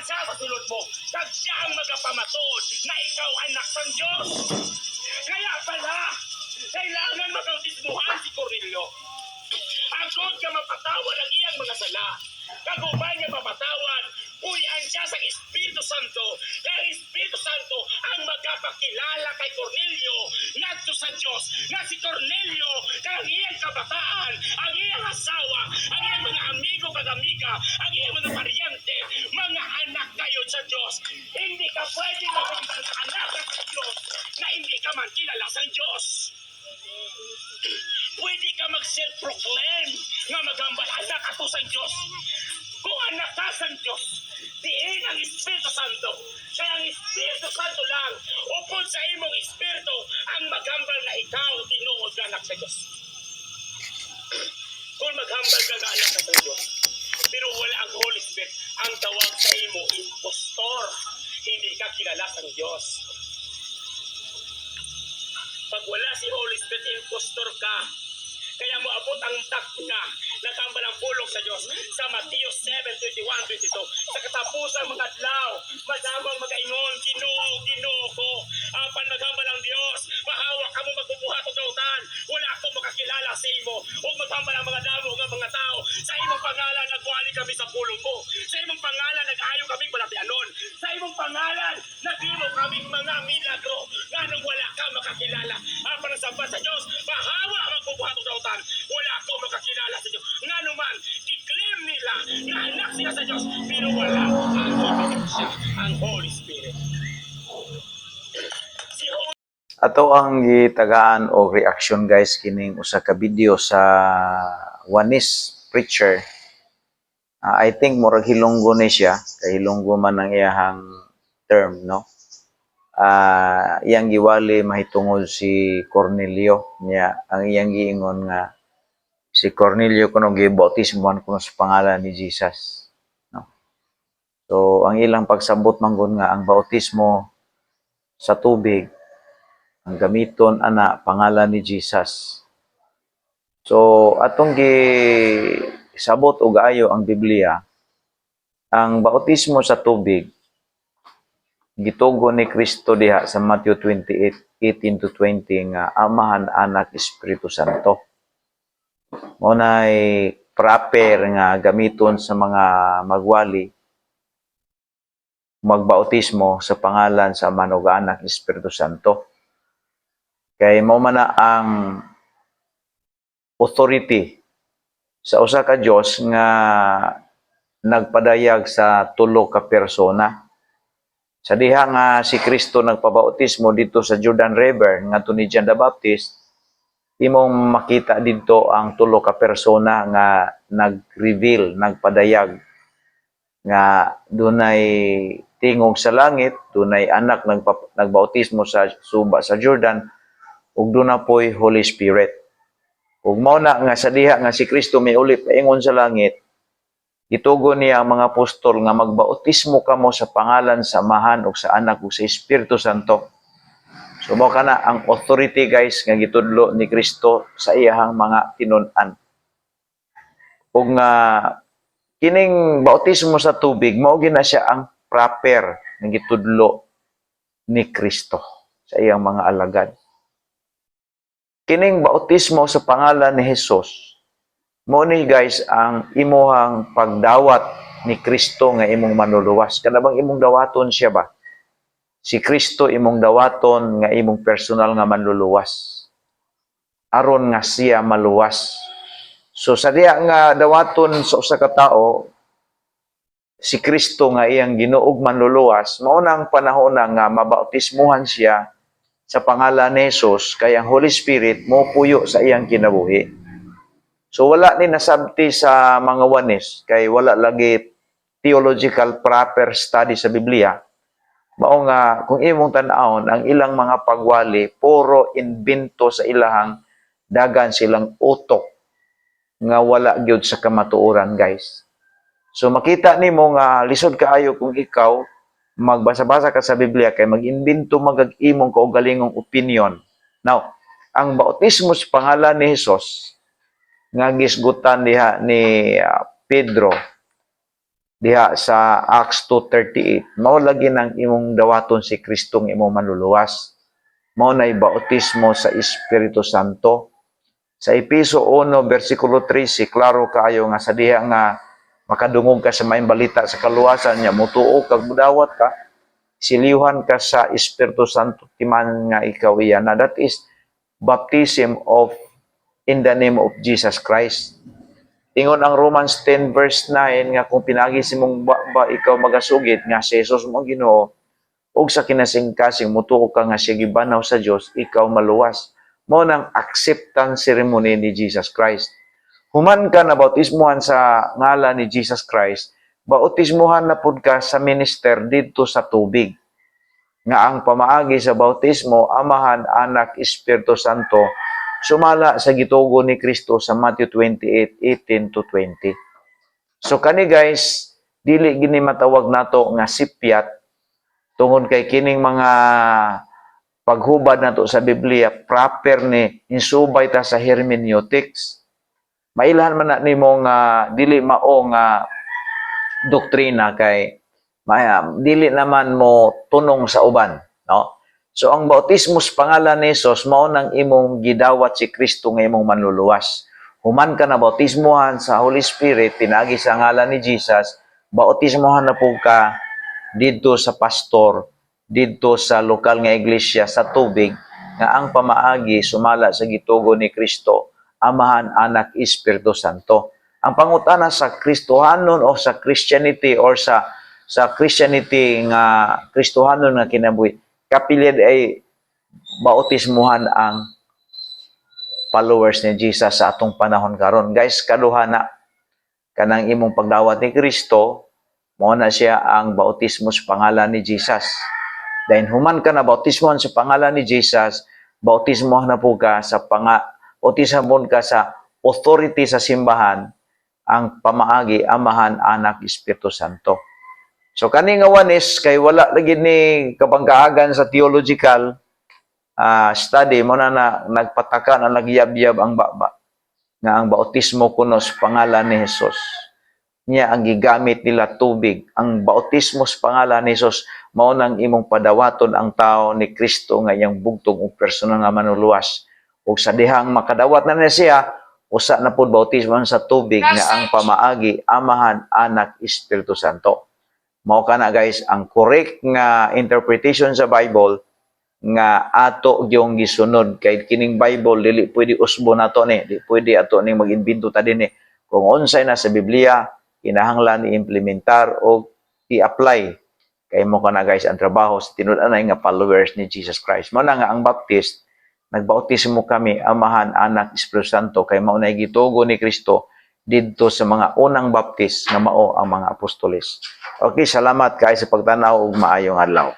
man siya sa sulod mo, kag siya ang magapamatod na ikaw anak ng Diyos. Kaya pala, kailangan magautismuhan si Cornelio. Agod ka mapatawad ang iyang mga sala. Kagubay niya mapatawad, puyan siya sa Espiritu Santo. Kaya ang Espiritu Santo ang magpapakilala kay Cornelio ngadto sa Diyos na si Cornelio kang iyang kabataan, ang iyang asawa, ang iyang mga amigo kag-amiga, ang iyang mga paryente, mga anak kayo sa Diyos. Hindi ka pwede maging anak sa Diyos na hindi ka man kilala sa Diyos. Pwede ka mag-self-proclaim nga magambal anak ako sa Diyos. Kung anak ka sa Diyos, diin ang Espiritu Santo. Kaya ang Espiritu Santo lang, upod sa imong Espiritu, ang magambal na ikaw tinuod ka anak sa Diyos. Kung maghambal ka na anak ka sa Diyos, pero wala ang Holy Spirit, ang tawag sa imo, impostor. Hindi ka kilala sa Diyos. Pag wala si Holy Spirit, impostor ka. Kaya mo abot ang takna na tambal ang pulong sa Diyos sa Mateo 7:21-22. Sa katapusan mga adlaw, madamang mag-aingon, Ginoo ko, apan maghambal ang Diyos, mahawa ka mo magbubuhat og kautan, wala akong makakilala sa imo, ug maghambal ang mga damo nga mga tao, sa imong pangalan nagwali kami sa pulong mo, sa imong pangalan nag-ayo kami balatianon, sa imong pangalan naghimo kami mga milagro, nganong wala ka makakilala, apan ang samba sa Diyos, mahawa magbubuhat og kautan, wala akong makakilala sa Diyos. Nga naman, i-claim nila na anak siya sa Diyos, pero wala ang ebidensya, ang Holy Spirit. Si Holy Ato ang gitagaan o reaction guys kining usa ka video sa Wanis preacher. I think murag Hilonggo ni siya, kay Hilonggo man ang iyahang term, no? Iyang giwali mahitungod si Cornelio niya, ang iyang giingon nga si Cornelio kuno gibautismohan kuno sa pangalan ni Jesus, no? So ang ilang pagsabot manggon nga ang bautismo sa tubig ang gamiton ana pangalan ni Jesus. So atong sabot og ayo ang Biblia, ang bautismo sa tubig gitugo ni Kristo diha sa Matthew 28:18-20 nga Amahan, Anak, Espiritu Santo. Mao nay proper nga gamiton sa mga magwali magbautismo sa pangalan sa Ama ug Anak, Espiritu Santo. Kay mao man na ang authority sa usa ka Dios nga nagpadayag sa tulo ka persona. Sa diha nga si Kristo nagpabautismo dito sa Jordan River ngadto ni John the Baptist, imong makita dito ang tulo ka persona nga nag-reveal, nagpadayag nga dunay tingog sa langit, dunay anak nagbautismo sa suba sa Jordan, ug duna poy Holy Spirit. Ug mao na nga sa diha nga si Kristo may uli paingon sa langit, gitugo niya ang mga apostol nga magbautismo kamo sa pangalan sa Amahan ug sa Anak ug sa Espiritu Santo. So mao kana ang authority guys nga gitudlo ni Kristo sa iyahang mga tinun-an. Ug nga kining bautismo sa tubig mao gina siya ang proper nga gitudlo ni Kristo sa iyang mga alagad. Kining bautismo sa pangalan ni Jesus, mo ni guys ang imuhang pagdawat ni Kristo nga imong manluluwas. Kada bang imong dawaton siya ba? Si Kristo imong dawaton nga imong personal nga manluluwas. Aron nga siya maluwas. So sa diha nga dawaton sa usa ka tawo, si Kristo nga iyang Ginoo manluluwas, mao nang panahon na nga mabautismuhan siya sa pangalan ni Jesus, kay ang Holy Spirit mo puyo sa iyang kinabuhi. So wala ni nasabti sa mga Wanis, kay wala lagi theological proper study sa Biblia. Mao nga kung imong tan-awon ang ilang mga pagwali puro invento sa ilahang dagan silang utok nga wala gyud sa kamatuoran guys. So makita nimo nga lisod kaayo kung ikaw magbasa-basa ka sa Biblia kay mag-imbento magag-imong kaugalingong opinion. Now, ang bautismo sa pangalan ni Jesus nga gisgutan diha ni Pedro diha sa Acts 2:38, mao lagi nang imong dawaton si Kristo nga imong manluluwas. Mao nay bautismo sa Espiritu Santo. Sa Efeso 1 versikulo 13, klaro kaayo nga sa diha nga makadungog ka sa maayong balita sa kaluwasan niya, mutuo kag mudawat ka, silihan ka sa Espiritu Santo timan nga ikaw iya na. That is baptism of in the name of Jesus Christ. Ingon ang Romans 10 verse 9 nga kung pinagi si mong ba ikaw magasugid nga si Jesus mo Ginoo ug sa kinasing-kasing mutuo ka nga siya gibanaw sa Dios, ikaw maluwas. Mao nang acceptance ceremony ni Jesus Christ. Human ka na bautismuhan sa ngalan ni Jesus Christ, bautismuhan na pud ka sa minister didto sa tubig. Nga ang pamaagi sa bautismo, Amahan, Anak, Espiritu Santo, sumala sa gitugo ni Kristo sa Matthew 28:18-20. So kani guys, dili gini matawag nato nga sipyat tungod kay kining mga paghubad nato sa Biblia, proper ni insubay ta sa hermeneutics. Mailahan man na nimo nga dili mao nga doktrina kay dili naman mo tunong sa uban, no? So ang bautismo sa pangalan ni Jesus mao nang imong gidawat si Kristo nga imong manluluwas. Human ka na bautismohan sa Holy Spirit pinagi sa ngalan ni Jesus, bautismohan na pud ka didto sa pastor, didto sa lokal nga iglesia sa tubig nga ang pamaagi sumala sa gitugo ni Kristo, Amahan, Anak, Espiritu Santo. Ang pangutana sa Kristohanon o sa Christianity or sa Christianity nga Kristohanon nga kinabuhi, kapilid ay bautismuhan ang followers ni Jesus sa atong panahon karon. Guys, kaduha na kanang imong pagdawat ni Kristo, mao na siya ang bautismo sa pangalan ni Jesus. Dahil human ka na bautismohan sa pangalan ni Jesus, bautismohan na po ka sa bautismohan ka sa authority sa simbahan, ang pamaagi, Amahan, Anak, Espiritu Santo. So kani nga wanis kay wala lagi ni kabangkaagan sa theological study mo na nagpataka na nagyab-yab ang baba nga ang bautismo kuno sa pangalan ni Jesus niya ang gigamit nila tubig. Ang bautismo sa pangalan ni Jesus mao nang imong padawaton ang tao ni Kristo nga iyang bugtong ug personal nga manluluwas. Ug sa dihang makadawat na siya, usa na pud bautismo sa tubig nga ang pamaagi, Amahan, Anak, Espiritu Santo. Mao kana guys ang correct nga interpretation sa Bible nga ato gyung gisunod kay kining Bible dili pwede usbo nato ni, di pwede ato ning mag-imbento ta dinhi. Kung unsay na sa Biblia kinahanglan i-implementar o i-apply kay mo kana guys ang trabaho sa tinud-anay nga followers ni Jesus Christ. Mao na nga ang Baptist nagbautismo kami, Amahan, Anak, Espiritu Santo kay mao na gitugo ni Kristo didto sa mga unang Baptist nga mao ang mga apostoles. Okay, salamat kay sa pagtanaw ug maayong adlaw.